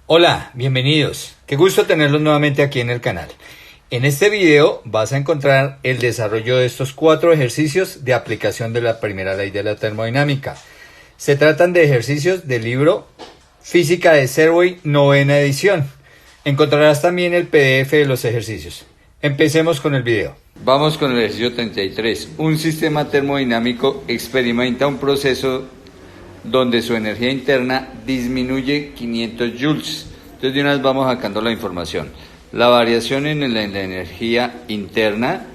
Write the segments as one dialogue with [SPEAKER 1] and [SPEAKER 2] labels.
[SPEAKER 1] Hola, bienvenidos. Qué gusto tenerlos nuevamente aquí en el canal. En este video vas a encontrar el desarrollo de estos 4 ejercicios de aplicación de la primera ley de la termodinámica. Se tratan de ejercicios del libro Física de Servoy, novena edición. Encontrarás también el PDF de los ejercicios. Empecemos con el video. Vamos con el ejercicio 33. Un sistema termodinámico experimenta un proceso donde su energía interna disminuye 500 joules. Entonces de una vez vamos sacando la información. La variación en la energía interna,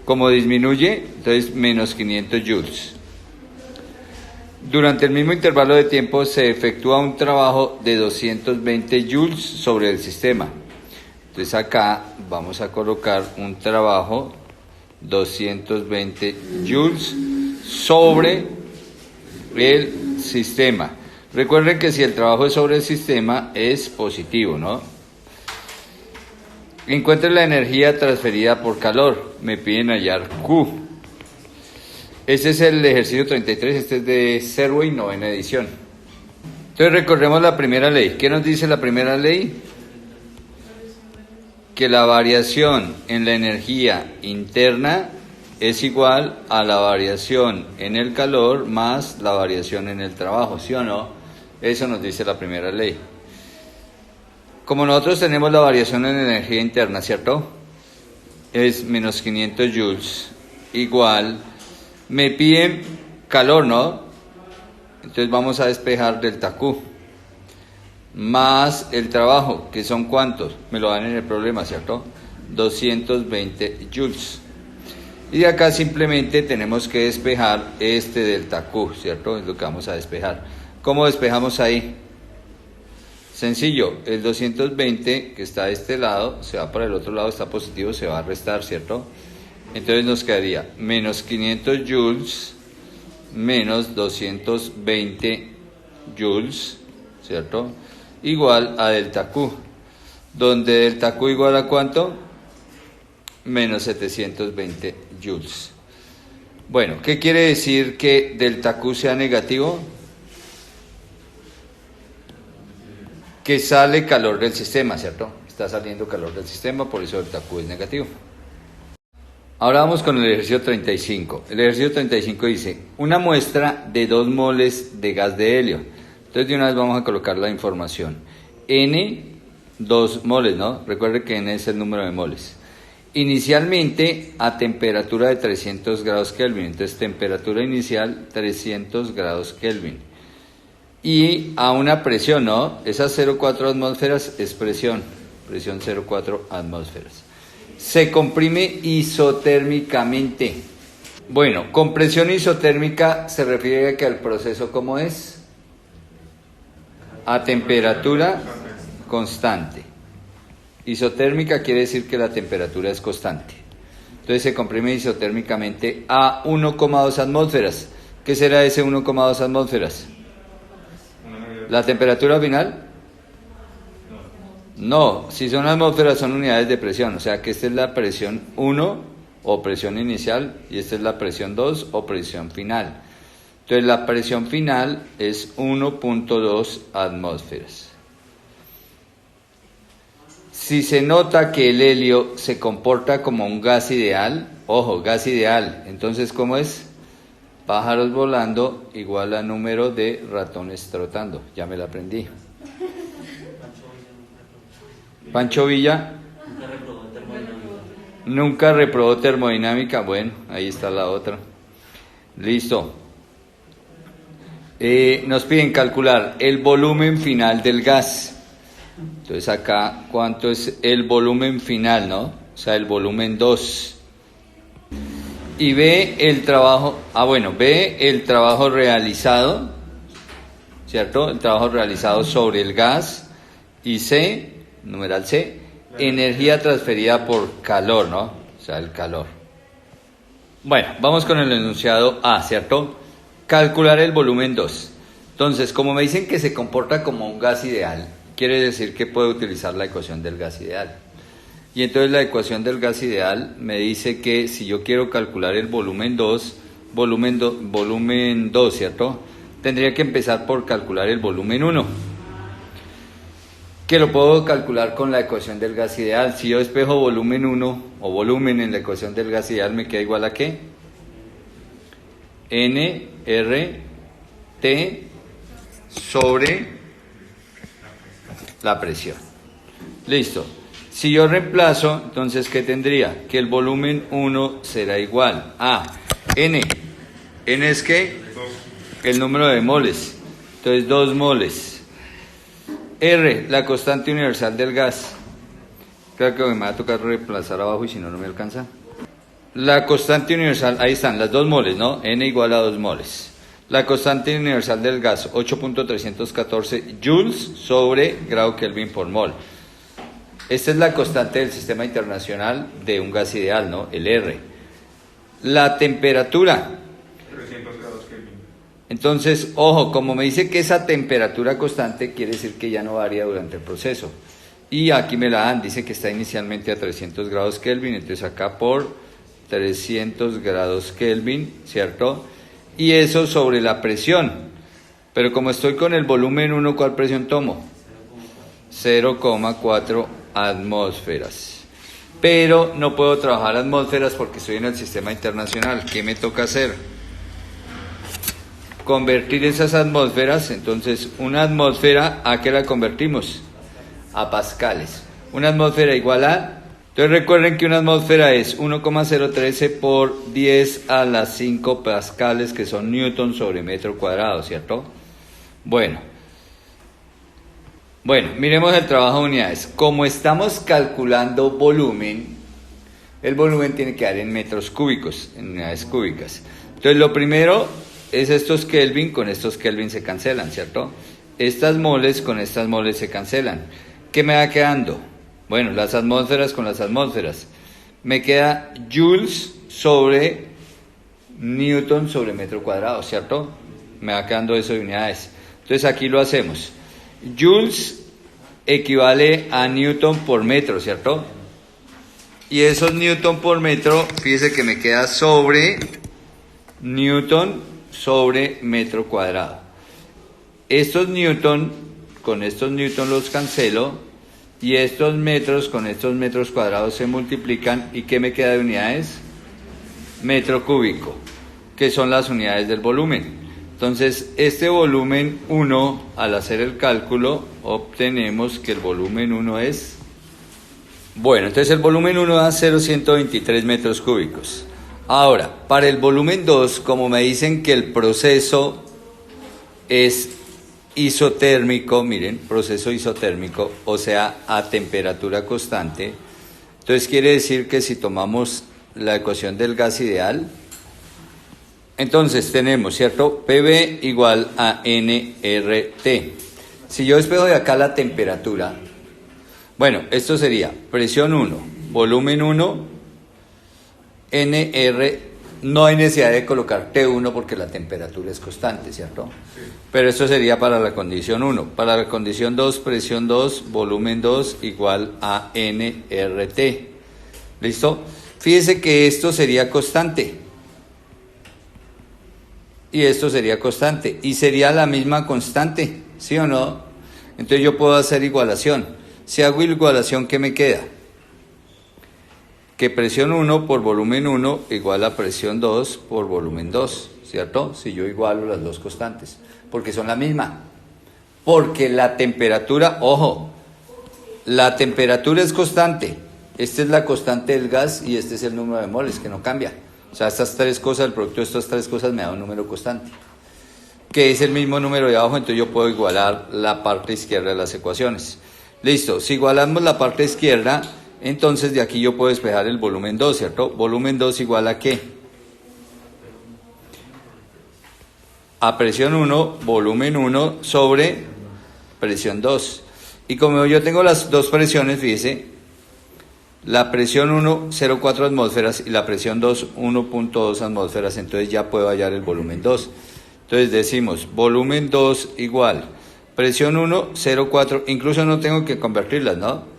[SPEAKER 1] como disminuye, entonces menos 500 joules. Durante el mismo intervalo de tiempo se efectúa un trabajo de 220 joules sobre el sistema. Entonces acá vamos a colocar un trabajo 220 joules sobre el sistema. Recuerden que si el trabajo es sobre el sistema es positivo, ¿no? Encuentre la energía transferida por calor. Me piden hallar Q. Este es el ejercicio 33, este es de Servoy, novena edición. Entonces recorremos la primera ley. ¿Qué nos dice la primera ley? Que la variación en la energía interna es igual a la variación en el calor más la variación en el trabajo, ¿sí o no? Eso nos dice la primera ley. Como nosotros tenemos la variación en energía interna, ¿cierto? Es menos 500 joules igual, me piden calor, ¿no? Entonces vamos a despejar delta Q más el trabajo, que son ¿cuántos? Me lo dan en el problema, ¿cierto? 220 joules. Y de acá simplemente tenemos que despejar este delta Q, ¿cierto? Es lo que vamos a despejar. ¿Cómo despejamos ahí? Sencillo, el 220 que está de este lado, se va para el otro lado, está positivo, se va a restar, ¿cierto? Entonces nos quedaría menos 500 joules menos 220 joules, ¿cierto? Igual a delta Q, donde delta Q igual a ¿cuánto? Menos 720 joules. Bueno, ¿qué quiere decir que delta Q sea negativo? Que sale calor del sistema, ¿cierto? Está saliendo calor del sistema, por eso delta Q es negativo. Ahora vamos con el ejercicio 35. El ejercicio 35 dice, una muestra de 2 moles de gas de helio. Entonces de una vez vamos a colocar la información. N, 2 moles, ¿no? Recuerde que N es el número de moles. Inicialmente a temperatura de 300 grados Kelvin, entonces temperatura inicial 300 grados Kelvin. Y a una presión, ¿no? Esas 0,4 atmósferas es presión 0,4 atmósferas. Se comprime isotérmicamente. Bueno, compresión isotérmica se refiere a que el proceso, ¿cómo es? A temperatura constante. Isotérmica quiere decir que la temperatura es constante. Entonces se comprime isotérmicamente a 1,2 atmósferas. ¿Qué será ese 1,2 atmósferas? ¿La temperatura final? No, si son atmósferas son unidades de presión, o sea que esta es la presión 1 o presión inicial y esta es la presión 2 o presión final. Entonces la presión final es 1,2 atmósferas. Si se nota que el helio se comporta como un gas ideal, ojo, gas ideal, entonces ¿cómo es? Pájaros volando igual a número de ratones trotando, ya me la aprendí. Pancho Villa nunca reprobó termodinámica, bueno, ahí está la otra. Listo. Nos piden calcular el volumen final del gas. Entonces acá, ¿cuánto es el volumen final, no? O sea, el volumen 2. Y ve el trabajo, ve el trabajo realizado, ¿cierto? El trabajo realizado sobre el gas. Y C, numeral C, energía transferida por calor, ¿no? O sea, el calor. Bueno, vamos con el enunciado A, ¿cierto? Calcular el volumen 2. Entonces, como me dicen que se comporta como un gas ideal, quiere decir que puedo utilizar la ecuación del gas ideal. Y entonces la ecuación del gas ideal me dice que si yo quiero calcular el volumen 2, volumen 2, ¿cierto? Tendría que empezar por calcular el volumen 1. que lo puedo calcular con la ecuación del gas ideal. Si yo despejo volumen 1 o volumen en la ecuación del gas ideal, me queda igual a ¿qué? nRT sobre la presión. Listo. Si yo reemplazo, entonces, ¿qué tendría? Que el volumen 1 será igual a N. N es ¿qué? El número de moles. Entonces, 2 moles. R, la constante universal del gas. Creo que me va a tocar reemplazar abajo y si no, no me alcanza. La constante universal, ahí están, las 2 moles, ¿no? N igual a 2 moles. La constante universal del gas, 8.314 joules sobre grado Kelvin por mol. Esta es la constante del sistema internacional de un gas ideal, ¿no? El R. La temperatura.
[SPEAKER 2] 300 grados Kelvin.
[SPEAKER 1] Entonces, ojo, como me dice que esa temperatura constante, quiere decir que ya no varía durante el proceso. Y aquí me la dan, dice que está inicialmente a 300 grados Kelvin, entonces acá por 300 grados Kelvin, ¿cierto? Y eso sobre la presión. Pero como estoy con el volumen 1, ¿cuál presión tomo? 0,4 atmósferas. Pero no puedo trabajar atmósferas porque estoy en el sistema internacional. ¿Qué me toca hacer? Convertir esas atmósferas. Entonces, una atmósfera, ¿a qué la convertimos? A pascales. Una atmósfera igual a... Entonces recuerden que una atmósfera es 1,013 por 10 a las 5 pascales, que son newton sobre metro cuadrado, ¿cierto? Bueno, miremos el trabajo de unidades. Como estamos calculando volumen, el volumen tiene que dar en metros cúbicos, en unidades cúbicas. Entonces lo primero es estos Kelvin, con estos Kelvin se cancelan, ¿cierto? Estas moles con estas moles se cancelan. ¿Qué me va quedando? Bueno, las atmósferas con las atmósferas. Me queda joules sobre newton sobre metro cuadrado, ¿cierto? Me va quedando eso de unidades. Entonces aquí lo hacemos. Joules equivale a newton por metro, ¿cierto? Y esos newton por metro, fíjese que me queda sobre newton sobre metro cuadrado. Estos newton, con estos newton los cancelo. Y estos metros con estos metros cuadrados se multiplican. ¿Y qué me queda de unidades? Metro cúbico, que son las unidades del volumen. Entonces, este volumen 1, al hacer el cálculo, obtenemos que el volumen 1 es... Bueno, entonces el volumen 1 da 0,123 metros cúbicos. Ahora, para el volumen 2, como me dicen que el proceso es isotérmico, miren, proceso isotérmico, o sea, a temperatura constante. Entonces quiere decir que si tomamos la ecuación del gas ideal, entonces tenemos, ¿cierto? PV igual a nRT. Si yo despejo de acá la temperatura, bueno, esto sería presión 1, volumen 1, nR. No hay necesidad de colocar T1 porque la temperatura es constante, ¿cierto? Sí. Pero esto sería para la condición 1. Para la condición 2, presión 2, volumen 2 igual a nRT. ¿Listo? Fíjese que esto sería constante. Y esto sería constante. Y sería la misma constante, ¿sí o no? Entonces yo puedo hacer igualación. Si hago igualación, ¿qué me queda? Que presión 1 por volumen 1 igual a presión 2 por volumen 2, ¿cierto? Si yo igualo las dos constantes, porque son la misma. Porque la temperatura, ojo, la temperatura es constante. Esta es la constante del gas y este es el número de moles, que no cambia. O sea, estas tres cosas, el producto de estas tres cosas me da un número constante, que es el mismo número de abajo, entonces yo puedo igualar la parte izquierda de las ecuaciones. Listo, si igualamos la parte izquierda, entonces de aquí yo puedo despejar el volumen 2, ¿cierto? Volumen 2 igual a ¿qué? A presión 1, volumen 1 sobre presión 2. Y como yo tengo las dos presiones, fíjese, la presión 1, 0,4 atmósferas y la presión 2, 1,2 atmósferas, entonces ya puedo hallar el volumen 2. Entonces decimos, volumen 2 igual, presión 1, 0,4, incluso no tengo que convertirlas, ¿no?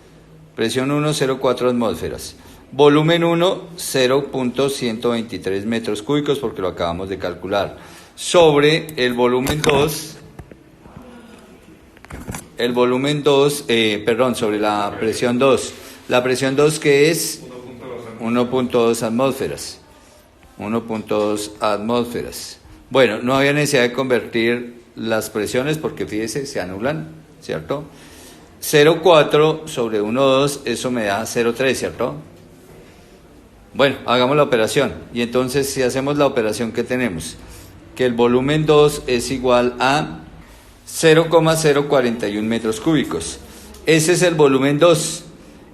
[SPEAKER 1] Presión 1, 0,4 atmósferas. Volumen 1, 0.123 metros cúbicos, porque lo acabamos de calcular. Sobre el volumen 2, el volumen 2, sobre la presión 2. La presión 2 que es 1.2 atmósferas. 1.2 atmósferas. Bueno, no había necesidad de convertir las presiones porque fíjese, se anulan, ¿cierto? 0.4 sobre 1.2, eso me da 0.3, ¿cierto? Bueno, hagamos la operación. Y entonces, si hacemos la operación, ¿qué tenemos? Que el volumen 2 es igual a 0,041 metros cúbicos. Ese es el volumen 2.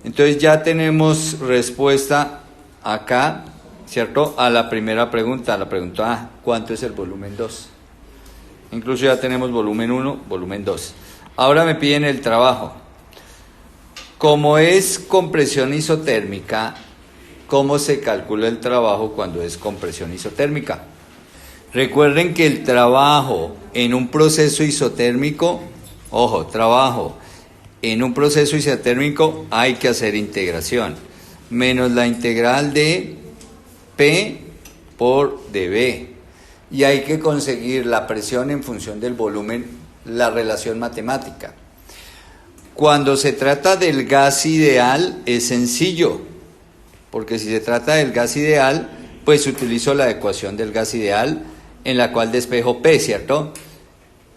[SPEAKER 1] Entonces ya tenemos respuesta acá, ¿cierto? A la primera pregunta, a la pregunta A, ¿cuánto es el volumen 2? Incluso ya tenemos volumen 1, volumen 2. Ahora me piden el trabajo. Como es compresión isotérmica, ¿cómo se calcula el trabajo cuando es compresión isotérmica? Recuerden que el trabajo en un proceso isotérmico, ojo, trabajo en un proceso isotérmico hay que hacer integración, menos la integral de P por dB. Y hay que conseguir la presión en función del volumen, la relación matemática. Cuando se trata del gas ideal es sencillo, porque si se trata del gas ideal, pues utilizo la ecuación del gas ideal en la cual despejo P, ¿cierto?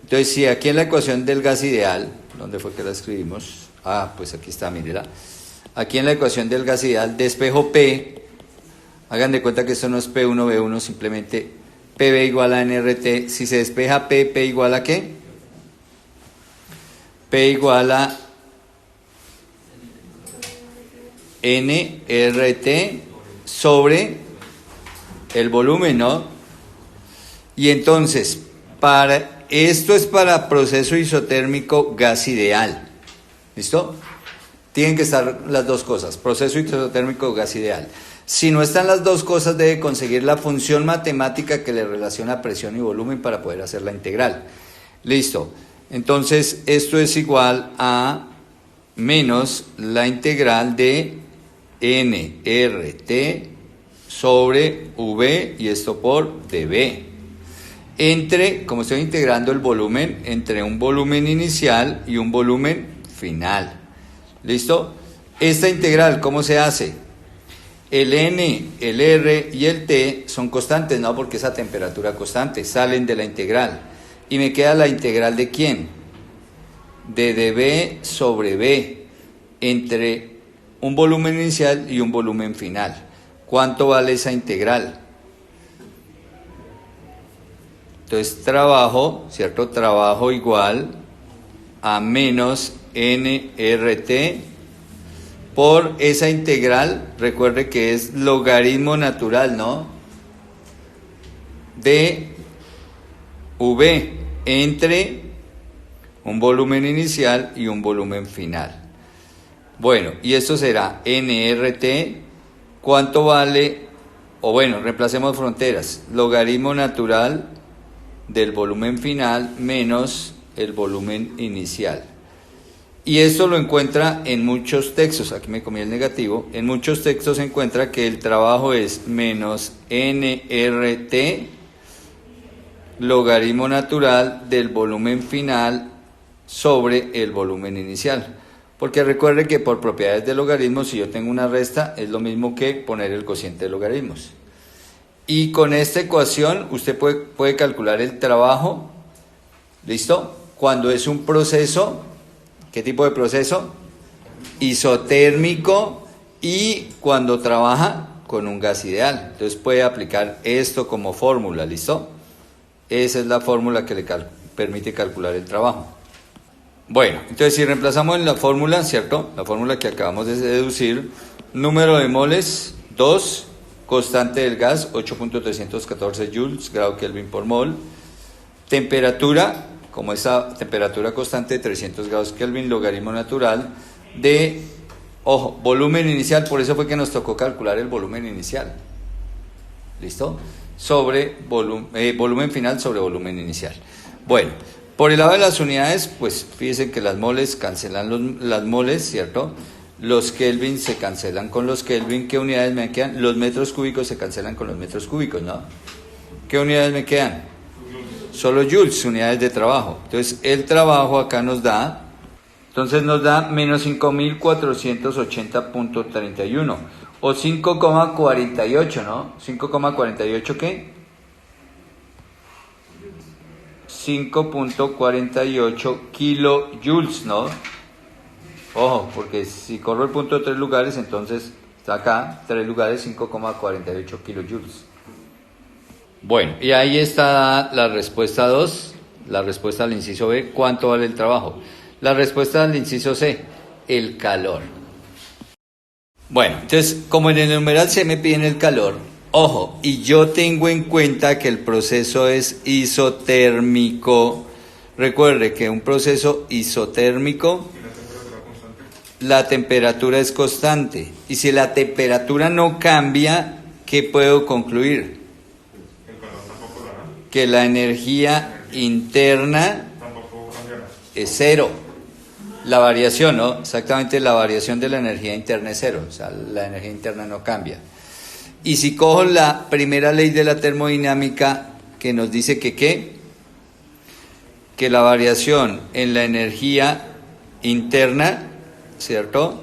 [SPEAKER 1] Entonces, si aquí en la ecuación del gas ideal, ¿dónde fue que la escribimos? Ah, pues aquí está, mírela. Aquí en la ecuación del gas ideal despejo P, hagan de cuenta que esto no es P1V1, simplemente PV igual a NRT. Si se despeja P, P igual a ¿qué? P igual a NRT sobre el volumen, ¿no? Y entonces, esto es para proceso isotérmico gas ideal. ¿Listo? Tienen que estar las dos cosas, proceso isotérmico gas ideal. Si no están las dos cosas, debe conseguir la función matemática que le relaciona presión y volumen para poder hacer la integral. Listo. Entonces, esto es igual a menos la integral de NRT sobre V, y esto por dB. Como estoy integrando el volumen, entre un volumen inicial y un volumen final. ¿Listo? Esta integral, ¿cómo se hace? El N, el R y el T son constantes, ¿no? Porque es a temperatura constante, salen de la integral. Y me queda la integral de ¿quién? De dB sobre V, entre un volumen inicial y un volumen final. ¿Cuánto vale esa integral? Entonces trabajo, ¿cierto? Trabajo igual a menos NRT por esa integral, recuerde que es logaritmo natural, ¿no? De V entre un volumen inicial y un volumen final. Bueno, y esto será NRT, ¿cuánto vale? O bueno, reemplacemos fronteras, logaritmo natural del volumen final menos el volumen inicial. Y esto lo encuentra en muchos textos, aquí me comí el negativo, en muchos textos se encuentra que el trabajo es menos NRT, logaritmo natural del volumen final sobre el volumen inicial. Porque recuerde que por propiedades de logaritmos, si yo tengo una resta, es lo mismo que poner el cociente de logaritmos. Y con esta ecuación usted puede calcular el trabajo, ¿listo? Cuando es un proceso, ¿qué tipo de proceso? Isotérmico, y cuando trabaja con un gas ideal. Entonces puede aplicar esto como fórmula, ¿listo? Esa es la fórmula que le permite calcular el trabajo. Bueno, entonces si reemplazamos en la fórmula, ¿cierto? La fórmula que acabamos de deducir, número de moles, 2, constante del gas, 8.314 joules, grado Kelvin por mol, temperatura, como esa temperatura constante, 300 grados Kelvin, logaritmo natural de, ojo, volumen inicial, por eso fue que nos tocó calcular el volumen inicial, ¿listo? Sobre volumen final sobre volumen inicial. Bueno, por el lado de las unidades, pues fíjense que las moles cancelan las moles, ¿cierto? Los Kelvin se cancelan con los Kelvin. ¿Qué unidades me quedan? Los metros cúbicos se cancelan con los metros cúbicos, ¿no? ¿Qué unidades me quedan? Solo joules, unidades de trabajo. Entonces, el trabajo acá nos da Entonces nos da menos 5480.31 o 5,48, ¿no? 5,48 ¿qué? 5.48 kilojoules, ¿no? Ojo, porque si corro el punto de 3 lugares, entonces está acá, 3 lugares, 5,48 kilojoules. Bueno, y ahí está la respuesta 2, la respuesta al inciso B, ¿cuánto vale el trabajo? La respuesta al inciso C, el calor. Bueno, entonces, como en el numeral C me piden el calor, ojo, y yo tengo en cuenta que el proceso es isotérmico. Recuerde que un proceso isotérmico, la temperatura es constante. Y si la temperatura no cambia, ¿qué puedo concluir? Que la energía interna es cero. La variación, ¿no? Exactamente, la variación de la energía interna es cero. O sea, la energía interna no cambia. Y si cojo la primera ley de la termodinámica que nos dice que ¿qué? Que la variación en la energía interna, ¿cierto?,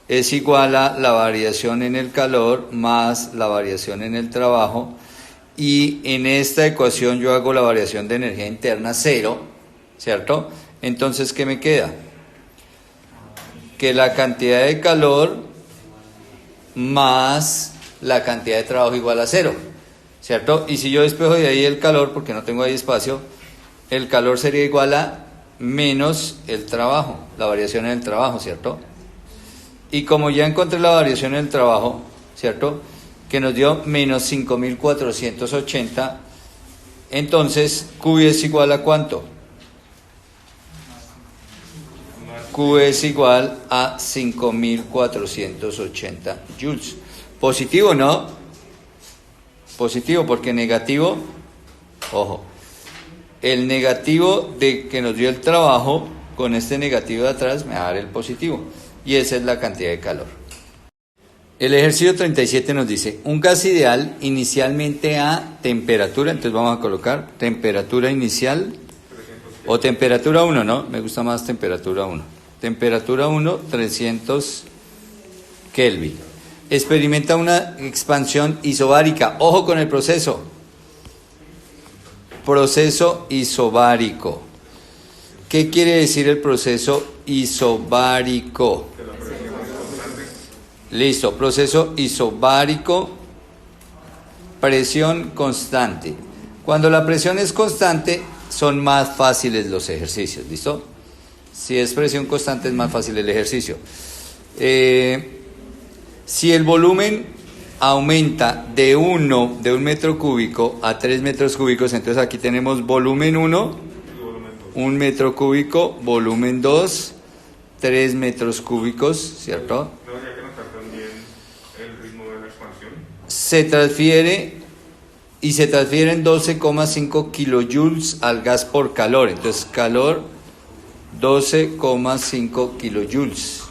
[SPEAKER 1] es igual a la variación en el calor más la variación en el trabajo. Y en esta ecuación yo hago la variación de energía interna cero, ¿cierto? Entonces, ¿qué me queda? Que la cantidad de calor más la cantidad de trabajo igual a cero, ¿cierto? Y si yo despejo de ahí el calor, porque no tengo ahí espacio, el calor sería igual a menos el trabajo, la variación en el trabajo, ¿cierto? Y como ya encontré la variación en el trabajo, ¿cierto?, que nos dio menos 5.480, entonces Q es igual a ¿cuánto? Q es igual a 5.480 joules. Positivo, ¿no? Positivo, porque negativo, ojo, el negativo de que nos dio el trabajo, con este negativo de atrás me va a dar el positivo, y esa es la cantidad de calor. El ejercicio 37 nos dice, un gas ideal inicialmente a temperatura, entonces vamos a colocar temperatura inicial, o temperatura 1, ¿no? Me gusta más temperatura 1. Temperatura 1, 300 Kelvin. Experimenta una expansión isobárica. Ojo con el proceso. Proceso isobárico. ¿Qué quiere decir el proceso isobárico? Listo, proceso isobárico, presión constante. Cuando la presión es constante, son más fáciles los ejercicios, ¿listo? Si es presión constante, es más fácil el ejercicio. Si el volumen aumenta de un metro cúbico a 3 metros cúbicos, entonces aquí tenemos volumen 1, 1 metro cúbico, volumen 2, 3 metros cúbicos, ¿cierto? Se transfieren 12,5 kilojoules al gas por calor. Entonces, calor 12,5 kilojoules.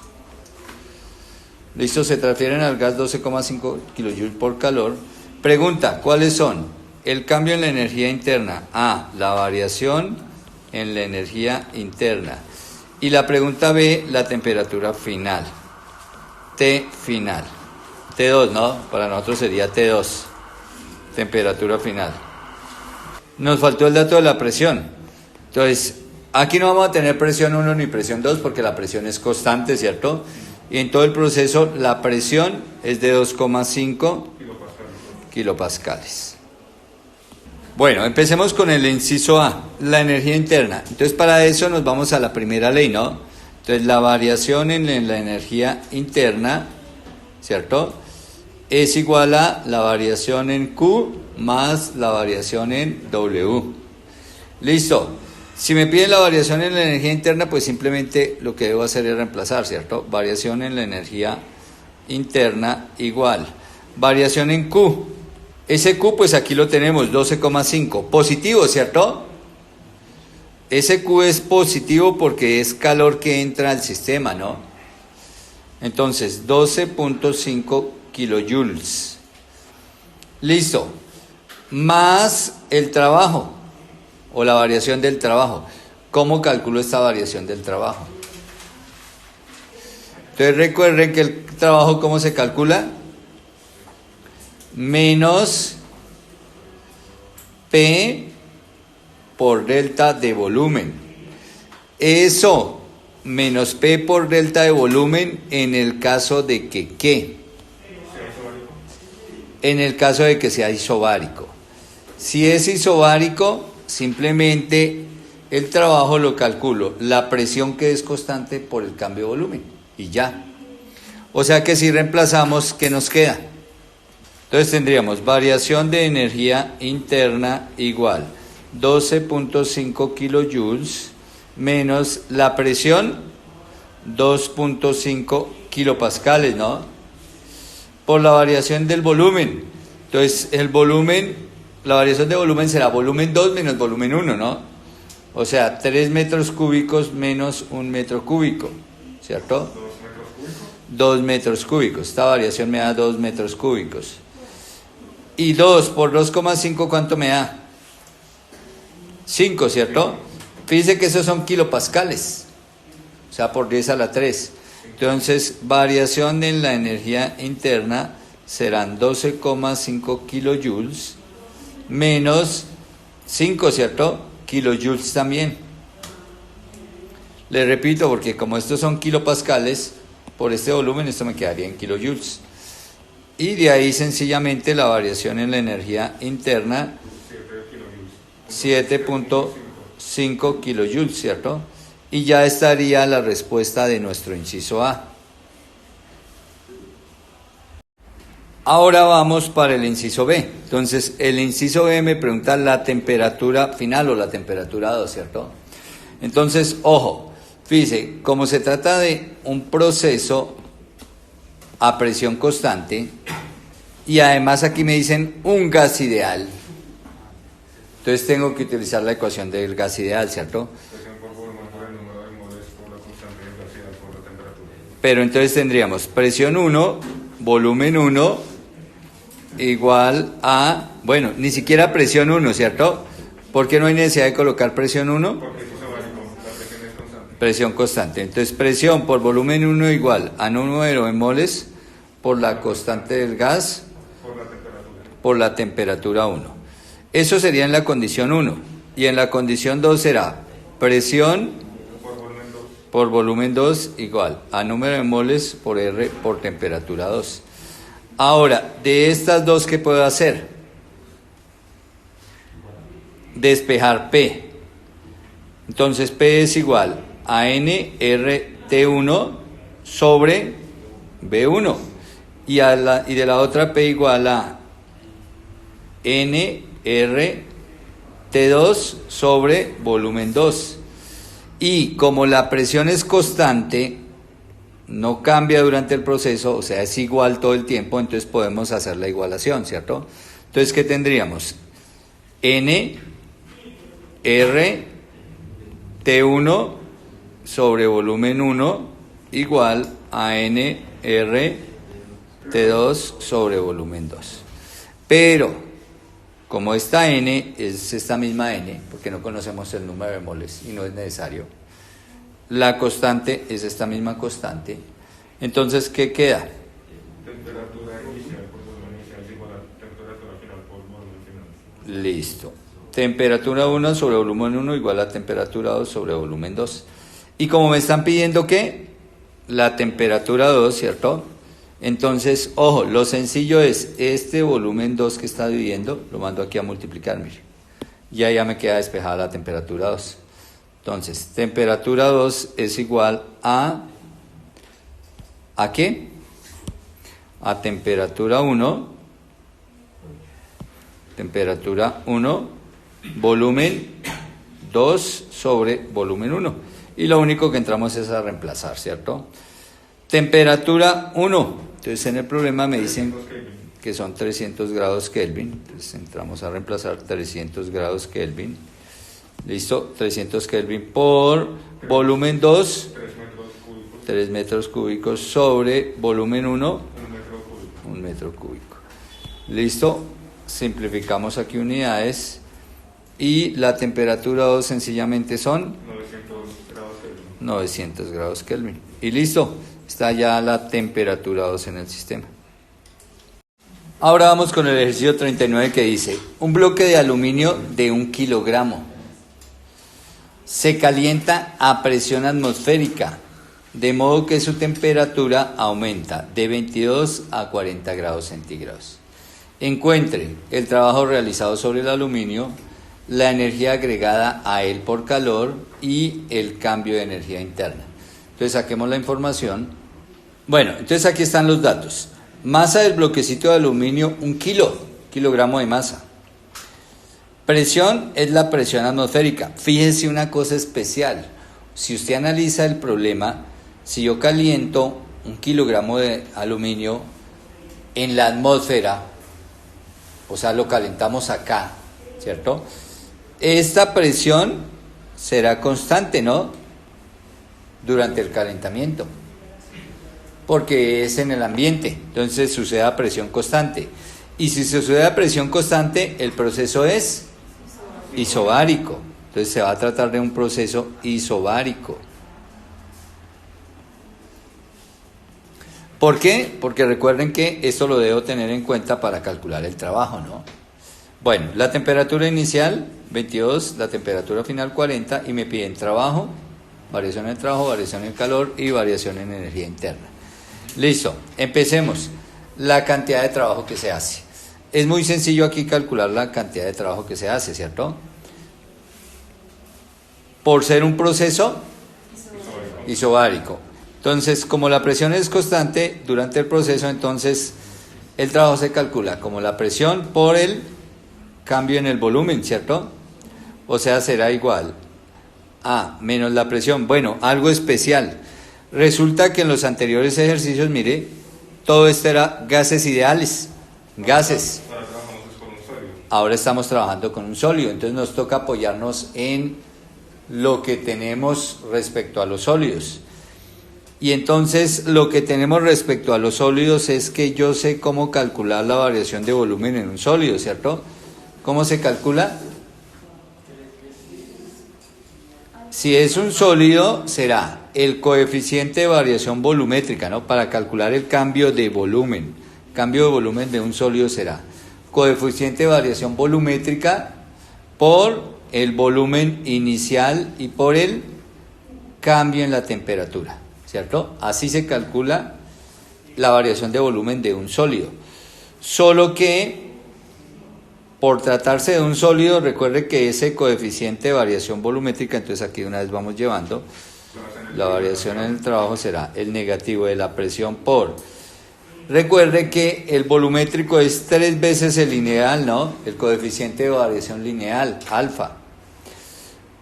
[SPEAKER 1] Listo, se transfieren al gas 12,5 kilojoules por calor. Pregunta, ¿cuáles son? El cambio en la energía interna. A, la variación en la energía interna. Y la pregunta B, la temperatura final. T final. T2, ¿no? Para nosotros sería T2, temperatura final. Nos faltó el dato de la presión. Entonces, aquí no vamos a tener presión 1 ni presión 2 porque la presión es constante, ¿cierto? Y en todo el proceso la presión es de 2,5 kilopascales. Bueno, empecemos con el inciso A, la energía interna. Entonces, para eso nos vamos a la primera ley, ¿no? Entonces, la variación en la energía interna, ¿cierto?, es igual a la variación en Q más la variación en W. Listo. Si me piden la variación en la energía interna, pues simplemente lo que debo hacer es reemplazar, ¿cierto? Variación en la energía interna igual. Variación en Q. Ese Q, pues aquí lo tenemos, 12,5. Positivo, ¿cierto? Ese Q es positivo porque es calor que entra al sistema, ¿no? Entonces, 12,5 kilojoules. Listo. Más el trabajo o la variación del trabajo. ¿Cómo calculo esta variación del trabajo? Entonces recuerden que el trabajo, ¿cómo se calcula? Menos P por delta de volumen. Eso, menos P por delta de volumen en el caso de que, ¿qué? En el caso de que sea isobárico. Si es isobárico, simplemente el trabajo lo calculo, la presión que es constante por el cambio de volumen, y ya. O sea que si reemplazamos, ¿qué nos queda? Entonces tendríamos variación de energía interna igual 12.5 kilojoules menos la presión 2.5 kilopascales, ¿no? Por la variación del volumen. Entonces el volumen, la variación de volumen será volumen 2 menos volumen 1, ¿no? O sea, 3 metros cúbicos menos 1 metro cúbico, ¿cierto? 2 metros cúbicos. Esta variación me da 2 metros cúbicos. Y 2 por 2,5, ¿cuánto me da? 5, ¿cierto? Fíjense que esos son kilopascales. O sea, por 10 a la 3. Entonces, variación en la energía interna serán 12,5 kilojoules menos 5, ¿cierto? Kilojoules también. Le repito, porque como estos son kilopascales, por este volumen esto me quedaría en kilojoules. Y de ahí sencillamente la variación en la energía interna, 7.5 kilojoules, ¿cierto? Y ya estaría la respuesta de nuestro inciso A. Ahora vamos para el inciso B. Entonces, el inciso B me pregunta la temperatura final o la temperatura 2, ¿cierto? Entonces, ojo, fíjese, como se trata de un proceso a presión constante, y además aquí me dicen un gas ideal, entonces tengo que utilizar la ecuación del gas ideal, ¿cierto? Pero entonces tendríamos presión 1, volumen 1, igual a, bueno, ni siquiera presión 1, ¿cierto? ¿Por qué no hay necesidad de colocar presión 1?
[SPEAKER 2] Porque es isobárico, la presión es constante.
[SPEAKER 1] Presión constante. Entonces, presión por volumen 1 igual a número de moles por la constante del gas por la temperatura 1. Eso sería en la condición 1. Y en la condición 2 será presión por volumen 2 igual a número de moles por R por temperatura 2. Ahora, de estas dos, ¿qué puedo hacer? Despejar P. Entonces P es igual a nRT1 sobre B1 y de la otra P igual a nRT2 sobre volumen 2. Y como la presión es constante, no cambia durante el proceso, o sea, es igual todo el tiempo, entonces podemos hacer la igualación, ¿cierto? Entonces, ¿qué tendríamos? nRT1 sobre volumen 1 igual a nRT2 sobre volumen 2. Pero, como esta n es esta misma n, porque no conocemos el número de moles y no es necesario, la constante es esta misma constante, entonces, ¿qué queda?
[SPEAKER 2] Temperatura inicial por volumen inicial es igual a temperatura final por volumen final.
[SPEAKER 1] Listo. Temperatura 1 sobre volumen 1 igual a temperatura 2 sobre volumen 2. Y como me están pidiendo que la temperatura 2, ¿cierto? Entonces, ojo, lo sencillo es este volumen 2 que está dividiendo, lo mando aquí a multiplicar, mire. Ya me queda despejada la temperatura 2. Entonces, temperatura 2 es igual ¿a qué? A temperatura 1, volumen 2 sobre volumen 1. Y lo único que entramos es a reemplazar, ¿cierto? Temperatura 1. Entonces, en el problema me dicen que son 300 grados Kelvin. Entonces, entramos a reemplazar 300 grados Kelvin. Listo, 300 Kelvin por volumen 2, 3 metros cúbicos sobre volumen 1, 1 metro cúbico. Listo, simplificamos aquí unidades y la temperatura 2 sencillamente son 900 grados Kelvin. Y listo, está ya la temperatura 2 en el sistema. Ahora vamos con el ejercicio 39 que dice, un bloque de aluminio de 1 kilogramo se calienta a presión atmosférica, de modo que su temperatura aumenta de 22 a 40 grados centígrados. Encuentre el trabajo realizado sobre el aluminio, la energía agregada a él por calor y el cambio de energía interna. Entonces saquemos la información. Bueno, entonces aquí están los datos. Masa del bloquecito de aluminio, 1 kilogramo de masa. Presión es la presión atmosférica. Fíjese una cosa especial. Si usted analiza el problema, si yo caliento 1 kilogramo de aluminio en la atmósfera, o sea, lo calentamos acá, ¿cierto? Esta presión será constante, ¿no? Durante el calentamiento, porque es en el ambiente, entonces sucede a presión constante. Y si sucede a presión constante, el proceso es isobárico. Entonces se va a tratar de un proceso isobárico. ¿Por qué? Porque recuerden que esto lo debo tener en cuenta para calcular el trabajo, ¿no? Bueno, la temperatura inicial 22, la temperatura final 40 y me piden trabajo, variación en el trabajo, variación en el calor y variación en energía interna. Listo, empecemos. La cantidad de trabajo que se hace. Es muy sencillo aquí calcular la cantidad de trabajo que se hace, ¿cierto? Por ser un proceso isobárico. Entonces, como la presión es constante durante el proceso, entonces el trabajo se calcula como la presión por el cambio en el volumen, ¿cierto? O sea, será igual a menos la presión. Bueno, algo especial. Resulta que en los anteriores ejercicios, mire, todo esto era gases ideales. Gases.
[SPEAKER 2] Ahora trabajamos con un sólido.
[SPEAKER 1] Ahora estamos trabajando con un sólido. Entonces nos toca apoyarnos en lo que tenemos respecto a los sólidos. Y entonces lo que tenemos respecto a los sólidos es que yo sé cómo calcular la variación de volumen en un sólido, ¿cierto? ¿Cómo se calcula? Si es un sólido, será el coeficiente de variación volumétrica, ¿no? Para calcular el cambio de volumen. Cambio de volumen de un sólido será coeficiente de variación volumétrica por el volumen inicial y por el cambio en la temperatura, ¿cierto? Así se calcula la variación de volumen de un sólido. Solo que por tratarse de un sólido, recuerde que ese coeficiente de variación volumétrica, entonces aquí de una vez vamos llevando, la variación en el trabajo será el negativo de la presión por... Recuerde que el volumétrico es 3 veces el lineal, ¿no? El coeficiente de variación lineal, alfa,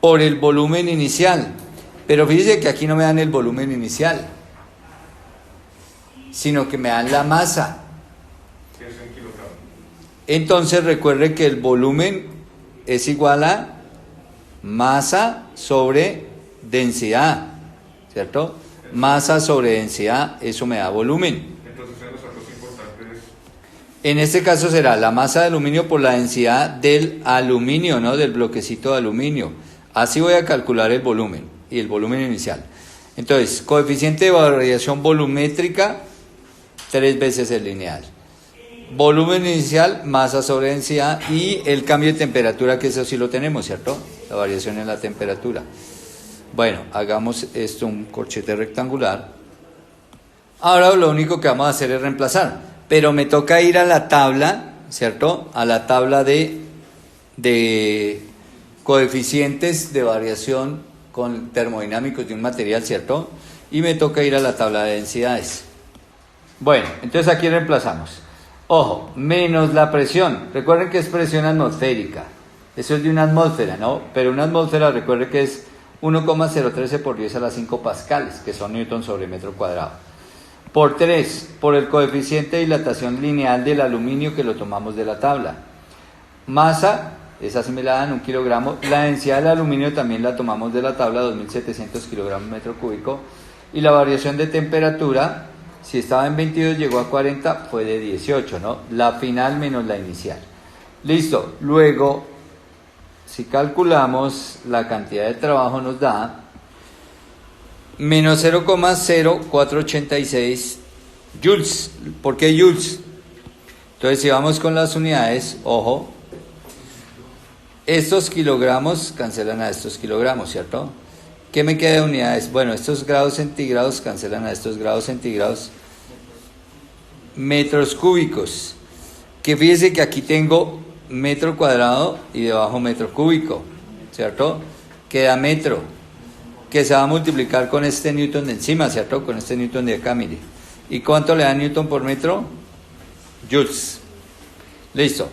[SPEAKER 1] por el volumen inicial. Pero fíjese que aquí no me dan el volumen inicial, sino que me dan la masa.
[SPEAKER 2] Que es un kilogramo.
[SPEAKER 1] Entonces recuerde que el volumen es igual a masa sobre densidad, ¿cierto? Masa sobre densidad, eso me da volumen.
[SPEAKER 2] Entonces, en los datos importantes,
[SPEAKER 1] En este caso será la masa de aluminio por la densidad del aluminio, ¿no? Del bloquecito de aluminio. Así voy a calcular el volumen y el volumen inicial. Entonces, coeficiente de variación volumétrica, 3 veces el lineal. Volumen inicial, masa sobre densidad y el cambio de temperatura, que eso sí lo tenemos, ¿cierto? La variación en la temperatura. Bueno, hagamos esto un corchete rectangular. Ahora lo único que vamos a hacer es reemplazar, pero me toca ir a la tabla, ¿cierto? A la tabla de coeficientes de variación con termodinámicos de un material, ¿cierto? Y me toca ir a la tabla de densidades. Bueno, entonces aquí reemplazamos. Ojo, menos la presión. Recuerden que es presión atmosférica. Eso es de una atmósfera, ¿no? Pero una atmósfera, recuerden que es 1,013 por 10 a la 5 pascales, que son newton sobre metro cuadrado. Por 3, por el coeficiente de dilatación lineal del aluminio que lo tomamos de la tabla. Masa, esa sí me la dan 1 kilogramo. La densidad del aluminio también la tomamos de la tabla, 2.700 kilogramos metro cúbico. Y la variación de temperatura, si estaba en 22 llegó a 40, fue de 18, ¿no? La final menos la inicial. Listo. Luego, si calculamos la cantidad de trabajo nos da menos 0,0486 joules. ¿Por qué joules? Entonces, si vamos con las unidades, ojo, estos kilogramos cancelan a estos kilogramos, ¿cierto? ¿Qué me queda de unidades? Bueno, estos grados centígrados cancelan a estos grados centígrados. Metros cúbicos. Que fíjese que aquí tengo metro cuadrado y debajo metro cúbico, ¿cierto? Queda metro, que se va a multiplicar con este newton de encima, ¿cierto? Con este newton de acá, mire. ¿Y cuánto le da newton por metro? Joules. Listo.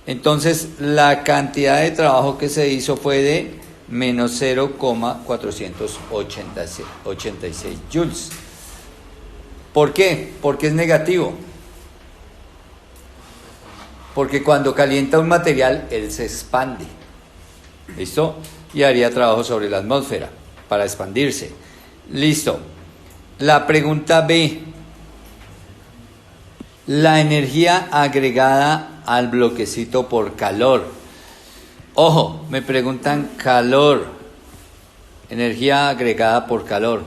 [SPEAKER 1] Entonces, la cantidad de trabajo que se hizo fue de menos 0,486 joules. ¿Por qué? Porque es negativo. Porque cuando calienta un material, él se expande. ¿Listo? Y haría trabajo sobre la atmósfera para expandirse. Listo. La pregunta B. La energía agregada al bloquecito por calor. Ojo, me preguntan calor. Energía agregada por calor.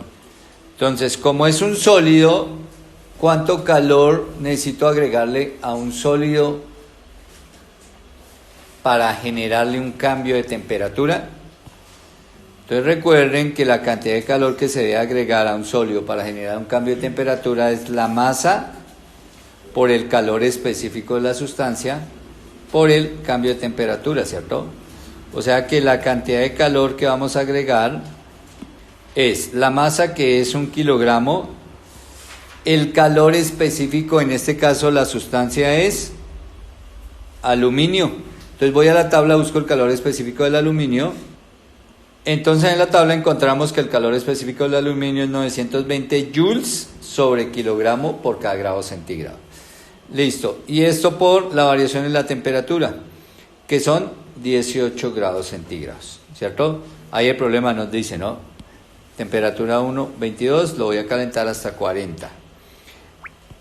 [SPEAKER 1] Entonces, como es un sólido, ¿cuánto calor necesito agregarle a un sólido para generarle un cambio de temperatura? Entonces recuerden que la cantidad de calor que se debe agregar a un sólido para generar un cambio de temperatura es la masa por el calor específico de la sustancia por el cambio de temperatura, ¿cierto? O sea que la cantidad de calor que vamos a agregar es la masa, que es 1 kilogramo, el calor específico, en este caso la sustancia es aluminio. Entonces voy a la tabla, busco el calor específico del aluminio. Entonces en la tabla encontramos que el calor específico del aluminio es 920 joules sobre kilogramo por cada grado centígrado. Listo. Y esto por la variación en la temperatura, que son 18 grados centígrados, ¿cierto? Ahí el problema nos dice, ¿no? Temperatura 1, 22, lo voy a calentar hasta 40.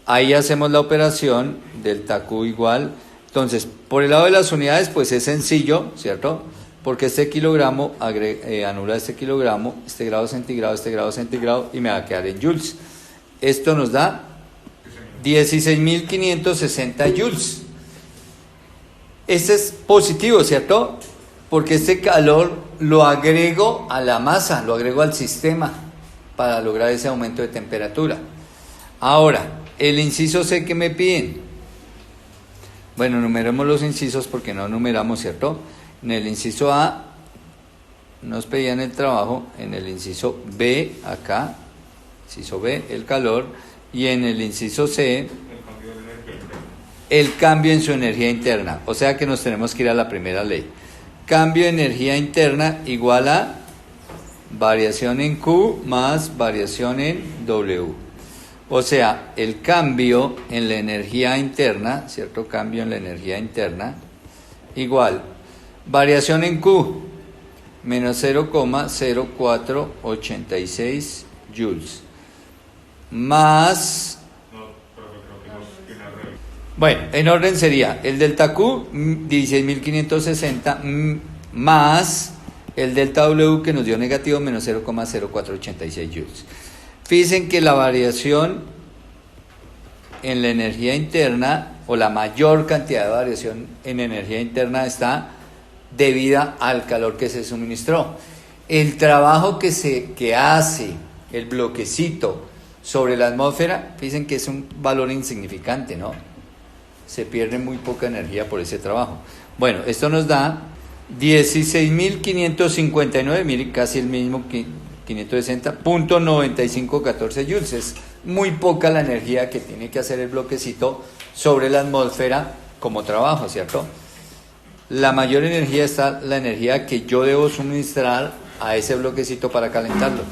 [SPEAKER 1] Ahí hacemos la operación delta Q igual. Entonces, por el lado de las unidades, pues es sencillo, ¿cierto? Porque este kilogramo anula este kilogramo, este grado centígrado, y me va a quedar en joules. Esto nos da 16.560 joules. Este es positivo, ¿cierto? Porque este calor lo agrego a la masa, lo agrego al sistema para lograr ese aumento de temperatura. Ahora, el inciso C que me piden. Bueno, numeremos los incisos porque no numeramos, ¿cierto? En el inciso A nos pedían el trabajo, en el inciso B, acá, inciso B, el calor, y en el inciso C, el cambio en su energía interna. O sea que nos tenemos que ir a la primera ley. Cambio de energía interna igual a variación en Q más variación en W. O sea, el cambio en la energía interna, ¿cierto? Cambio en la energía interna igual variación en Q menos 0,0486 joules más, bueno, en orden sería el delta Q 16.560 más el delta W que nos dio negativo menos 0,0486 joules. Fíjense que la variación en la energía interna, o la mayor cantidad de variación en energía interna, está debida al calor que se suministró. El trabajo que hace el bloquecito sobre la atmósfera, fíjense que es un valor insignificante, ¿no? Se pierde muy poca energía por ese trabajo. Bueno, esto nos da 16.559, miren, casi el mismo que 560.9514 joules. Es muy poca la energía que tiene que hacer el bloquecito sobre la atmósfera como trabajo, ¿cierto? La mayor energía está la energía que yo debo suministrar a ese bloquecito para calentarlo.